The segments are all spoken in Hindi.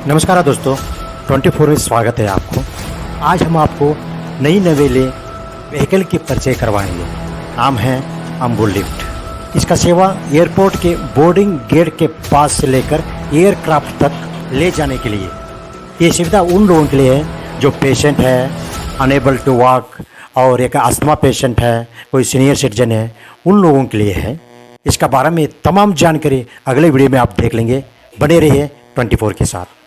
नमस्कार दोस्तों, 24 में स्वागत है आपको। आज हम आपको नई नवेले व्हीकल की परिचय करवाएंगे। नाम है अम्बू लिफ्ट। इसका सेवा एयरपोर्ट के बोर्डिंग गेट के पास से लेकर एयरक्राफ्ट तक ले जाने के लिए। ये सुविधा उन लोगों के लिए है जो पेशेंट है, अनेबल टू वॉक, और एक अस्थमा पेशेंट है, कोई सीनियर सिटीजन है, उन लोगों के लिए है। इसका बारे में तमाम जानकारी अगले वीडियो में आप देख लेंगे। बने रहिए 24 के साथ।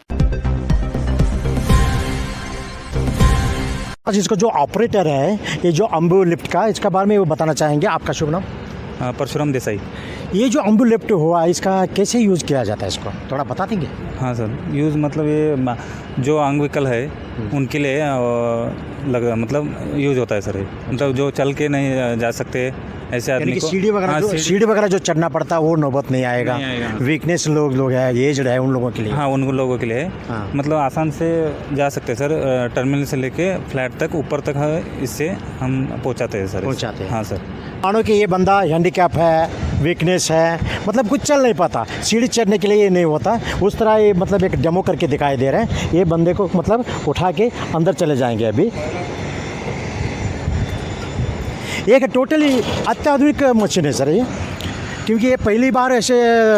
आज इसका जो ऑपरेटर है, ये जो अम्बू लिफ्ट का, इसका बारे में वो बताना चाहेंगे। आपका शुभ नाम? परशुराम देसाई। ये जो अम्बू लिफ्ट हुआ, इसका कैसे यूज़ किया जाता है, इसको थोड़ा बता देंगे? हाँ सर, यूज़ मतलब ये जो अंगविकल है उनके लिए मतलब यूज़ होता है सर। ये मतलब जो चल के नहीं जा सकते ऐसे आदमी को सीढ़ी वगैरह जो चढ़ना पड़ता है वो नौबत नहीं आएगा। वीकनेस लोग है, एज्ड है, उन लोगों के लिए। हाँ, उन लोगों के लिए मतलब आसान से जा सकते हैं सर। टर्मिनल से लेके फ्लैट तक, ऊपर तक है, इससे हम पहुँचाते हैं सर। पहुँचाते हैं, हाँ सर। मानो कि ये बंदा हैंडीकैप है, वीकनेस है, मतलब कुछ चल नहीं पाता, सीढ़ी चढ़ने के लिए ये नहीं होता, उस तरह ये मतलब एक डेमो करके दिखाई दे रहे हैं। ये बंदे को मतलब उठा के अंदर चले जाएंगे। अभी एक टोटली अत्याधुनिक मशीन है सर ये, क्योंकि ये पहली बार ऐसे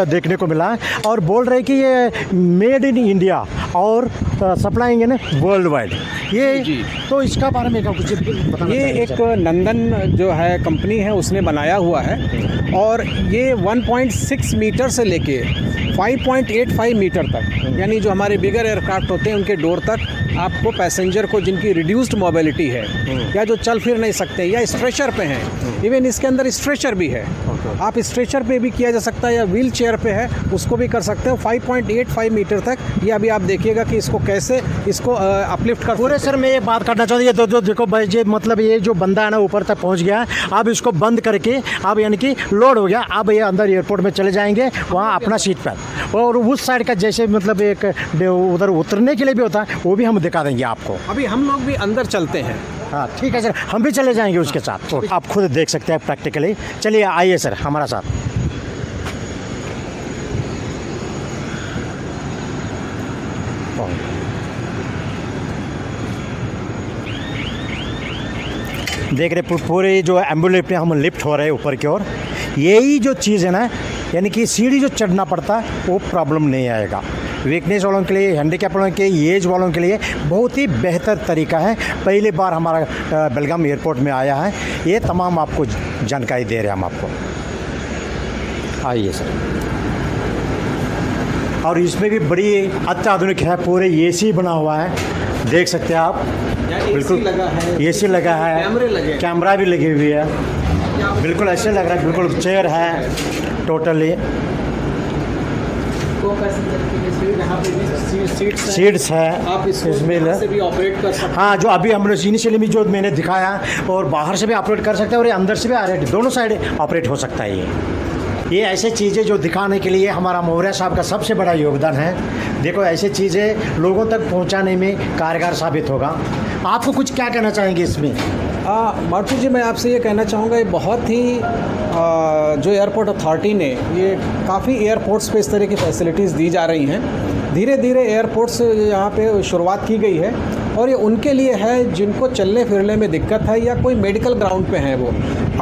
देखने को मिला है। और बोल रहे कि ये मेड इन इंडिया और सप्लाइंग इन वर्ल्ड वाइड। ये तो इसका बारे में कुछ बताना? ये एक नंदन जो है कंपनी है, उसने बनाया हुआ है। और ये 1.6 मीटर से लेके 5.85 मीटर तक, यानी जो हमारे बिगर एयरक्राफ्ट होते हैं उनके डोर तक आपको पैसेंजर को, जिनकी रिड्यूस्ड मोबिलिटी है या जो चल फिर नहीं सकते या स्ट्रेचर पे हैं, इवन इसके अंदर स्ट्रेचर भी है, आप स्ट्रेचर पे भी किया जा सकता है या व्हील चेयर पे है उसको भी कर सकते हो। 5.85 मीटर तक ये अभी आप देखिएगा कि इसको कैसे इसको अपलिफ्ट कर पूरे। सर मैं ये बात करना चाहता हूँ, ये तो देखो भाई जी, मतलब ये जो बंदा है ना ऊपर तक पहुँच गया, अब इसको बंद करके अब यानी कि लोड हो गया, अब ये अंदर एयरपोर्ट में चले जाएंगे, वहाँ अपना सीट पर। और उस साइड का जैसे मतलब एक उधर उतरने के लिए भी होता है, वो भी हम दिखा देंगे आपको। अभी हम लोग भी अंदर चलते हैं। हाँ ठीक है सर, हम भी चले जाएंगे उसके साथ। तो आप खुद देख सकते हैं प्रैक्टिकली। चलिए आइए सर हमारा साथ। देख रहे पूरे जो एम्बुलेंस में हम लिफ्ट हो रहे हैं ऊपर की ओर। यही जो चीज़ है ना, यानी कि सीढ़ी जो चढ़ना पड़ता है वो प्रॉब्लम नहीं आएगा। वीकनेस वालों के लिए, हैंडीकैप वालों के, एज वालों के लिए बहुत ही बेहतर तरीका है। पहली बार हमारा बेलगाम एयरपोर्ट में आया है, ये तमाम आपको जानकारी दे रहे हैं हम आपको। आइए सर। और इसमें भी बड़ी अत्याधुनिक है, पूरे एसी बना हुआ है, देख सकते हैं आप। बिल्कुल लगा है, एसी लगा है, कैमरे लगे, कैमरा भी लगी हुई है, बिल्कुल ऐसे लग रहा है, बिल्कुल चेयर है टोटली। सीट्स है, आप इसमें से भी ऑपरेट कर सकते हैं। हाँ, जो अभी हम लोग इनिशियली में जो मैंने दिखाया, और बाहर से भी ऑपरेट कर सकते हैं और ये अंदर से भी ऑपरेट, दोनों साइड ऑपरेट हो सकता है। ये ऐसे चीज़ें जो दिखाने के लिए हमारा मौर्य साहब का सबसे बड़ा योगदान है। देखो ऐसे चीज़ें लोगों तक पहुंचाने में कारगर साबित होगा। आपको कुछ क्या कहना चाहेंगे इसमें? मार्टू जी, मैं आपसे ये कहना चाहूँगा, ये बहुत ही जो एयरपोर्ट अथॉरिटी ने, ये काफ़ी एयरपोर्ट्स पे इस तरह की फैसिलिटीज़ दी जा रही हैं। धीरे धीरे एयरपोर्ट्स यहाँ पे शुरुआत की गई है, और ये उनके लिए है जिनको चलने फिरने में दिक्कत है या कोई मेडिकल ग्राउंड पे हैं, वो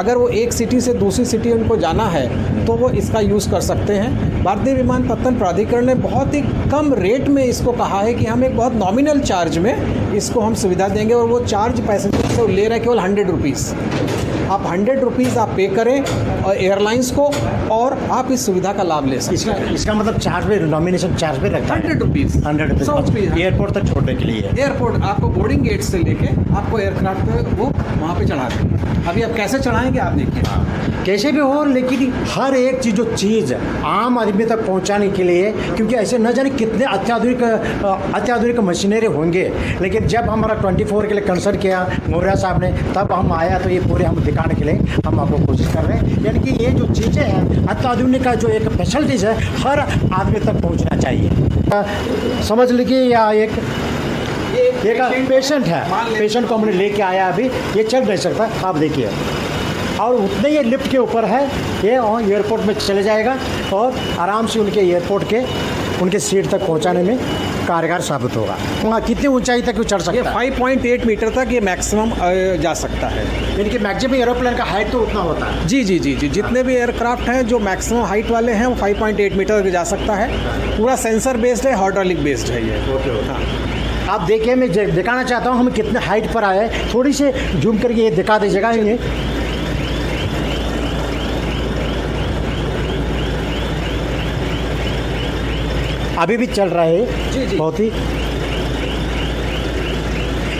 अगर वो एक सिटी से दूसरी सिटी उनको जाना है तो वो इसका यूज़ कर सकते हैं। भारतीय विमानपत्तन प्राधिकरण ने बहुत ही कम रेट में इसको कहा है कि हम एक बहुत नॉमिनल चार्ज में इसको हम सुविधा देंगे, और वो चार्ज पैसेंजर से ले रहे हैं केवल 100 रुपीज़। आप 100 रुपीज़ आप पे करें और एयरलाइंस को, और आप इस सुविधा का लाभ ले सकते हैं। इसका मतलब चार्ज पे, नॉमिनेशन चार्ज पे रखता है 100 रुपीज़, 100 रुपीज़ एयरपोर्ट तक छोड़ने के लिए। एयरपोर्ट आपको बोर्डिंग गेट से लेके आपको एयरक्राफ्ट पे वो वहाँ पे चढ़ा देंगे। अभी आप कैसे चढ़ाएंगे आप देखिए। कैसे भी हो, लेकिन हर एक चीज़ आम आदमी तक पहुंचाने के लिए, क्योंकि ऐसे न जाने कितने अत्याधुनिक मशीनरी होंगे, लेकिन जब हमारा 24 के लिए कंसर्न किया मौर्य साहब ने, तब हम आया तो ये पूरे हम दिखाने के लिए हम आपको कोशिश कर रहे हैं। यानी कि ये जो चीज़ें हैं अत्याधुनिक का जो एक फैसिलिटीज़ है, हर आदमी तक पहुँचना चाहिए। समझ लीजिए, या एक पेशेंट है, पेशेंट को हमने लेके आया, अभी ये चल नहीं सकता, आप देखिए। और उतने ही लिफ्ट के ऊपर है, ये एयरपोर्ट में चले जाएगा और आराम से उनके एयरपोर्ट के उनके सीट तक पहुंचाने में कारगर साबित होगा। वहाँ कितनी ऊंचाई तक वो चढ़ ये सकता है? 5.8 मीटर तक ये मैक्सिमम जा सकता है। यानी कि मैक्सिमम एरोप्लेन का हाइट तो उतना होता है। जी जी जी जी, जितने भी एयरक्राफ्ट हैं जो मैक्सिमम हाइट वाले हैं वो 5.8 मीटर तक जा सकता है। पूरा सेंसर बेस्ड है, हाइड्रोलिक बेस्ड है ये। हाँ। आप देखिए, मैं दिखाना चाहता हूँ हम कितने हाइट पर आए, थोड़ी से जूम करके ये दिखा दीजिएगा। ये अभी भी चल रहा है। जी, जी। बहुत ही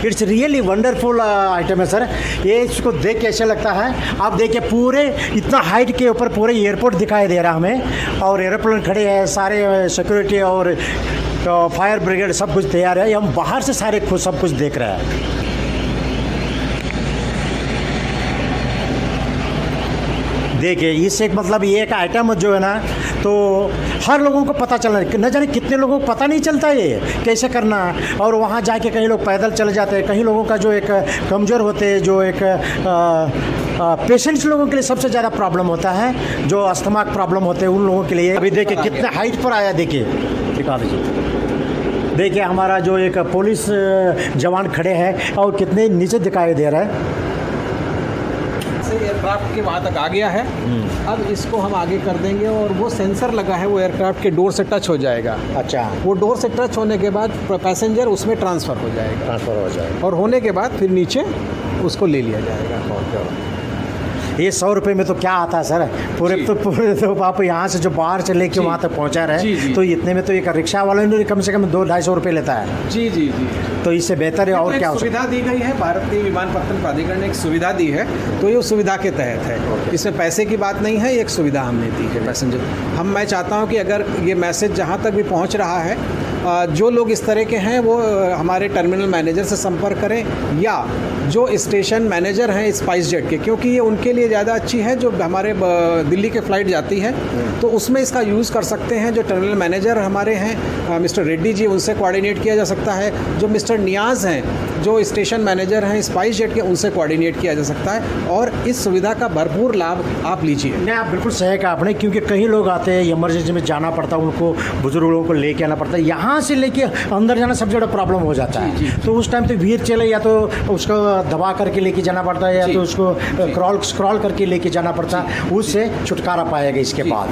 इट्स रियली वंडरफुल आइटम है सर। ये इसको देख के ऐसा लगता है, आप देखिए पूरे इतना हाइट के ऊपर पूरे एयरपोर्ट दिखाई दे रहा हमें, और एरोप्लेन खड़े हैं, सारे सिक्योरिटी और फायर ब्रिगेड सब कुछ तैयार है। हम बाहर से सारे खुद सब कुछ देख रहे हैं। देखिए इस एक मतलब ये एक आइटम जो है ना, तो हर लोगों को पता चलना, न जाने कितने लोगों को पता नहीं चलता ये कैसे करना। और वहाँ जाके कहीं लोग पैदल चले जाते हैं, कहीं लोगों का जो एक कमज़ोर होते हैं, जो एक पेशेंट्स लोगों के लिए सबसे ज़्यादा प्रॉब्लम होता है, जो अस्थमा प्रॉब्लम होते हैं उन लोगों के लिए। अभी देखिए कितने हाइट पर आया, देखिए दिखा दीजिए। देखिए हमारा जो एक पुलिस जवान खड़े हैं और कितने नीचे दिखाई दे रहा है। एयरक्राफ्ट के वहाँ तक आ गया है। अब इसको हम आगे कर देंगे और वो सेंसर लगा है, वो एयरक्राफ्ट के डोर से टच हो जाएगा। अच्छा, वो डोर से टच होने के बाद पैसेंजर उसमें ट्रांसफ़र हो जाएगा, ट्रांसफ़र हो जाएगा। और होने के बाद फिर नीचे उसको ले लिया जाएगा। ये 100 रुपये में तो क्या आता है सर, पूरे तो आप यहाँ से जो बाहर से लेके वहाँ तक पहुँचा रहे हैं, तो इतने में तो एक रिक्शा वाले ने कम से कम 200-250 रुपये लेता है। जी जी जी, तो इससे बेहतर है और क्या हो सकता सुविधा दी गई है। भारतीय विमानपत्तन प्राधिकरण ने एक सुविधा दी है, तो ये उस सुविधा के तहत है। इसमें पैसे की बात नहीं है, ये एक सुविधा हमने दी है पैसेंजर। मैं चाहता हूँ कि अगर ये मैसेज जहाँ तक भी पहुँच रहा है, जो लोग इस तरह के हैं वो हमारे टर्मिनल मैनेजर से संपर्क करें, या जो स्टेशन मैनेजर हैं स्पाइस जेट के, क्योंकि ये उनके लिए ज़्यादा अच्छी है। जो हमारे दिल्ली के फ़्लाइट जाती है तो उसमें इसका यूज़ कर सकते हैं। जो टर्मिनल मैनेजर हमारे हैं मिस्टर रेड्डी जी, उनसे कोऑर्डिनेट किया जा सकता है। जो मिस्टर नियाज़ हैं, जो स्टेशन मैनेजर हैं स्पाइस जेट के, उनसे कोऑर्डिनेट किया जा सकता है। और इस सुविधा का भरपूर लाभ आप लीजिए। नहीं, आप बिल्कुल सही कहा आपने, क्योंकि कई लोग आते हैं इमरजेंसी में जाना पड़ता है, उनको बुजुर्ग लोगों को लेके आना पड़ता है, यहाँ से लेके अंदर जाना सबसे बड़ा प्रॉब्लम हो जाता है। तो उस टाइम तो व्हील चले, या तो उसको दबा करके लेके जाना पड़ता है, या तो उसको क्रॉल करके लेके जाना पड़ता है। उससे छुटकारा पाएगा इसके बाद।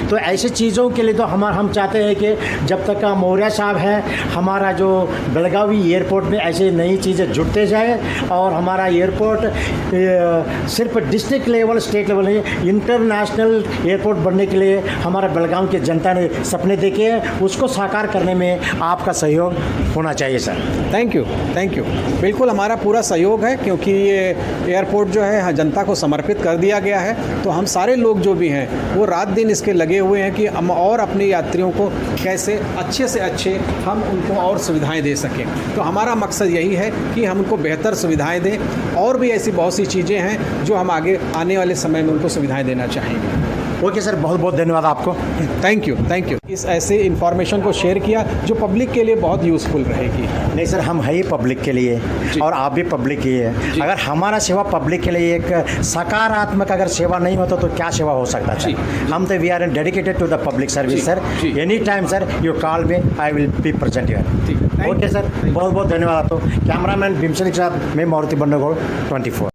तो ऐसे चीज़ों के लिए तो हम चाहते हैं कि जब तक मौर्य साहब हैं, हमारा जो बेलगावी एयरपोर्ट में ऐसे नई चीज़ें जुड़ते जाए, और हमारा एयरपोर्ट सिर्फ डिस्ट्रिक्ट लेवल, स्टेट लेवल नहीं, इंटरनेशनल एयरपोर्ट बनने के लिए हमारा बेलगाम की जनता ने सपने देखे हैं, उसको साकार करने में आपका सहयोग होना चाहिए sir. Thank you, thank you. बिल्कुल हमारा पूरा सहयोग है, क्योंकि ये एयरपोर्ट जो है जनता को समर्पित कर दिया गया है। तो हम सारे लोग जो भी हैं वो रात दिन इसके लगे हुए हैं कि हम और अपने यात्रियों को कैसे अच्छे से अच्छे हम उनको और सुविधाएं दे सकें। तो हमारा मकसद यही है कि हम उनको बेहतर सुविधाएं दें, और भी ऐसी बहुत सी चीज़ें हैं जो हम आगे आने वाले समय में उनको सुविधाएं देना चाहेंगे। ओके सर, बहुत बहुत धन्यवाद आपको। Thank you, thank you. इस ऐसे इन्फॉर्मेशन को शेयर किया जो पब्लिक के लिए बहुत यूज़फुल रहेगी। नहीं सर, हम है ही पब्लिक के लिए, और आप भी पब्लिक ही है। अगर हमारा सेवा पब्लिक के लिए एक सकारात्मक अगर सेवा नहीं होता तो क्या सेवा हो सकता है? हम तो we are dedicated to the public service sir. Any time sir you call me, I will be present here. Okay sir, बहुत बहुत धन्यवाद आपको। कैमरामैन भीमसेन के साथ मैं मारुति बंडगोड़ 24।